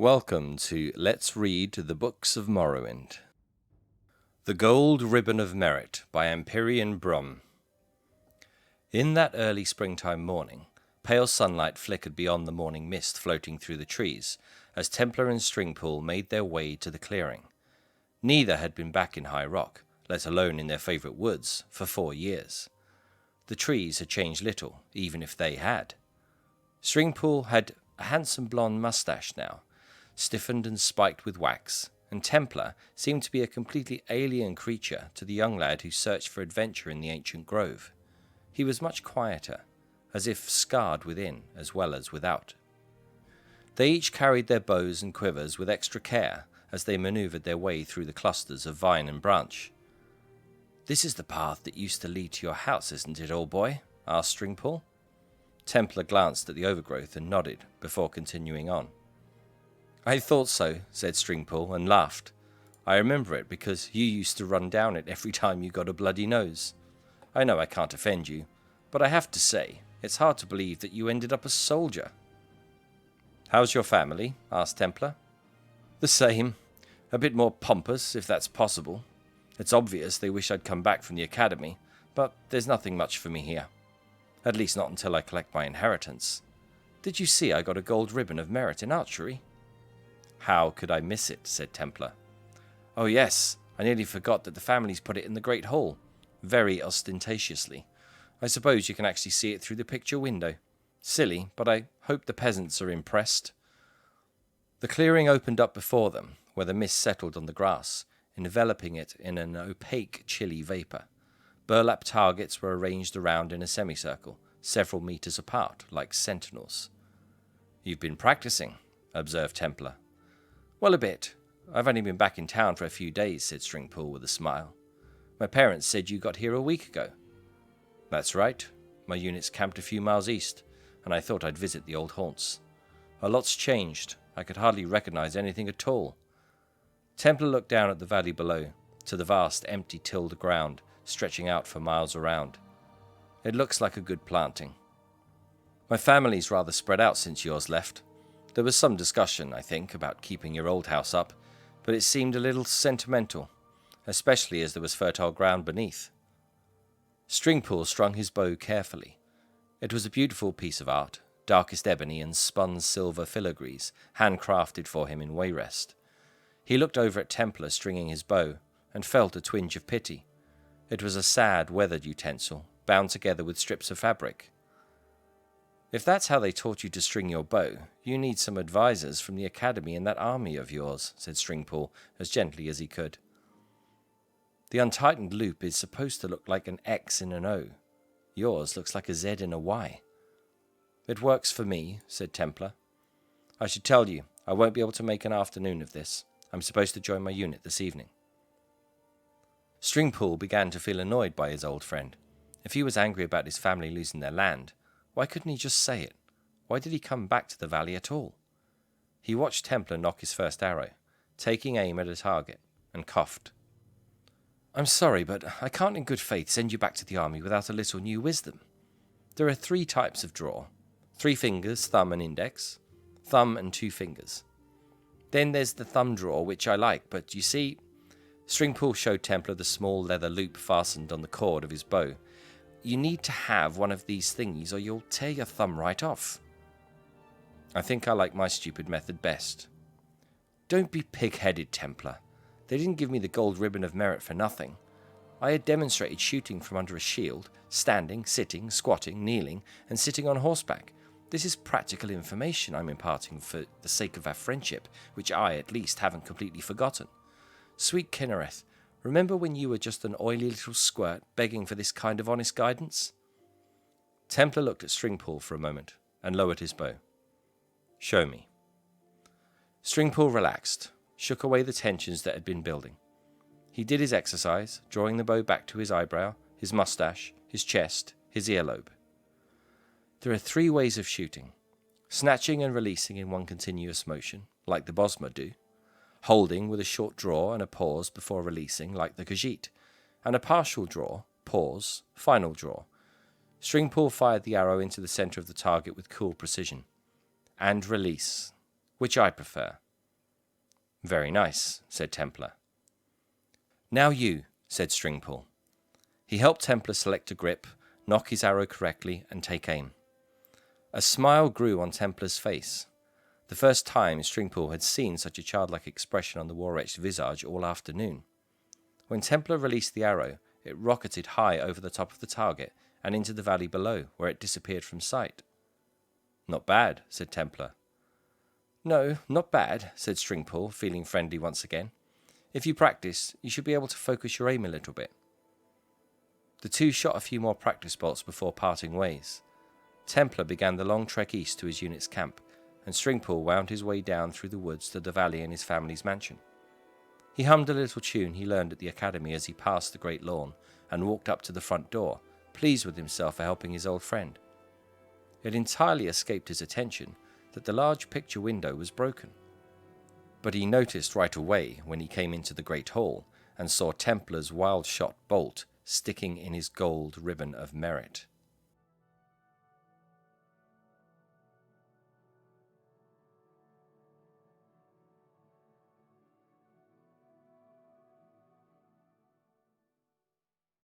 Welcome to Let's Read the Books of Morrowind. The Gold Ribbon of Merit by Empyrean Brum. In that early springtime morning, pale sunlight flickered beyond the morning mist floating through the trees as Templar and Stringpool made their way to the clearing. Neither had been back in High Rock, let alone in their favourite woods, for 4 years. The trees had changed little, even if they had. Stringpool had a handsome blonde moustache now, stiffened and spiked with wax, and Templar seemed to be a completely alien creature to the young lad who searched for adventure in the ancient grove. He was much quieter, as if scarred within as well as without. They each carried their bows and quivers with extra care as they manoeuvred their way through the clusters of vine and branch. "This is the path that used to lead to your house, isn't it, old boy?" asked Stringpool. Templar glanced at the overgrowth and nodded before continuing on. "I thought so," said Stringpool, and laughed. "I remember it because you used to run down it every time you got a bloody nose. I know I can't offend you, but I have to say, it's hard to believe that you ended up a soldier." "How's your family?" asked Templar. "The same. A bit more pompous, if that's possible. It's obvious they wish I'd come back from the academy, but there's nothing much for me here. At least not until I collect my inheritance. Did you see I got a gold ribbon of merit in archery?" "How could I miss it?" said Templar. "Oh yes, I nearly forgot that the family's put it in the Great Hall, very ostentatiously. I suppose you can actually see it through the picture window. Silly, but I hope the peasants are impressed." The clearing opened up before them, where the mist settled on the grass, enveloping it in an opaque, chilly vapour. Burlap targets were arranged around in a semicircle, several metres apart, like sentinels. "You've been practising," observed Templar. "Well, a bit. I've only been back in town for a few days," said Stringpool with a smile. "My parents said you got here a week ago." "That's right. My unit's camped a few miles east, and I thought I'd visit the old haunts. A lot's changed. I could hardly recognise anything at all." Templar looked down at the valley below, to the vast empty tilled ground stretching out for miles around. "It looks like a good planting. My family's rather spread out since yours left. There was some discussion, I think, about keeping your old house up, but it seemed a little sentimental, especially as there was fertile ground beneath." Stringpool strung his bow carefully. It was a beautiful piece of art, darkest ebony and spun silver filigrees, handcrafted for him in Wayrest. He looked over at Templar stringing his bow, and felt a twinge of pity. It was a sad, weathered utensil, bound together with strips of fabric. "If that's how they taught you to string your bow, you need some advisors from the academy in that army of yours," said Stringpool, as gently as he could. "The untightened loop is supposed to look like an X in an O. Yours looks like a Z in a Y." "It works for me," said Templar. "I should tell you, I won't be able to make an afternoon of this. I'm supposed to join my unit this evening." Stringpool began to feel annoyed by his old friend. If he was angry about his family losing their land, why couldn't he just say it? Why did he come back to the valley at all? He watched Templar knock his first arrow, taking aim at a target, and coughed. "I'm sorry, but I can't in good faith send you back to the army without a little new wisdom. There are 3 types of draw. 3 fingers, thumb and index. Thumb and 2 fingers. Then there's the thumb draw, which I like, but you see..." Stringpool showed Templar the small leather loop fastened on the cord of his bow. "You need to have one of these thingies or you'll tear your thumb right off." "I think I like my stupid method best." "Don't be pig-headed, Templar. They didn't give me the gold ribbon of merit for nothing. I had demonstrated shooting from under a shield, standing, sitting, squatting, kneeling, and sitting on horseback. This is practical information I'm imparting for the sake of our friendship, which I, at least, haven't completely forgotten. Sweet Kinnereth, remember when you were just an oily little squirt begging for this kind of honest guidance?" Templar looked at Stringpool for a moment, and lowered his bow. "Show me." Stringpool relaxed, shook away the tensions that had been building. He did his exercise, drawing the bow back to his eyebrow, his moustache, his chest, his earlobe. "There are 3 ways of shooting. Snatching and releasing in one continuous motion, like the Bosma do. Holding with a short draw and a pause before releasing, like the Khajiit. And a partial draw, pause, final draw." Stringpool fired the arrow into the centre of the target with cool precision. "And release, which I prefer," Very nice, said Templar. Now you, said Stringpull. He helped Templar select a grip, nock his arrow correctly, and take aim. A smile grew on Templar's face. The first time Stringpull had seen such a childlike expression on the war-wretched visage all afternoon. When Templar released the arrow, it rocketed high over the top of the target and into the valley below, where it disappeared from sight. Not bad, said Templar. No, not bad, said Stringpull, feeling friendly once again. If you practice, you should be able to focus your aim a little bit. The two shot a few more practice bolts before parting ways. Templar began the long trek east to his unit's camp, and Stringpull wound his way down through the woods to the valley and his family's mansion. He hummed a little tune he learned at the academy as he passed the great lawn and walked up to the front door, pleased with himself for helping his old friend. It entirely escaped his attention that the large picture window was broken. But he noticed right away when he came into the great hall and saw Templar's wild-shot bolt sticking in his gold ribbon of merit.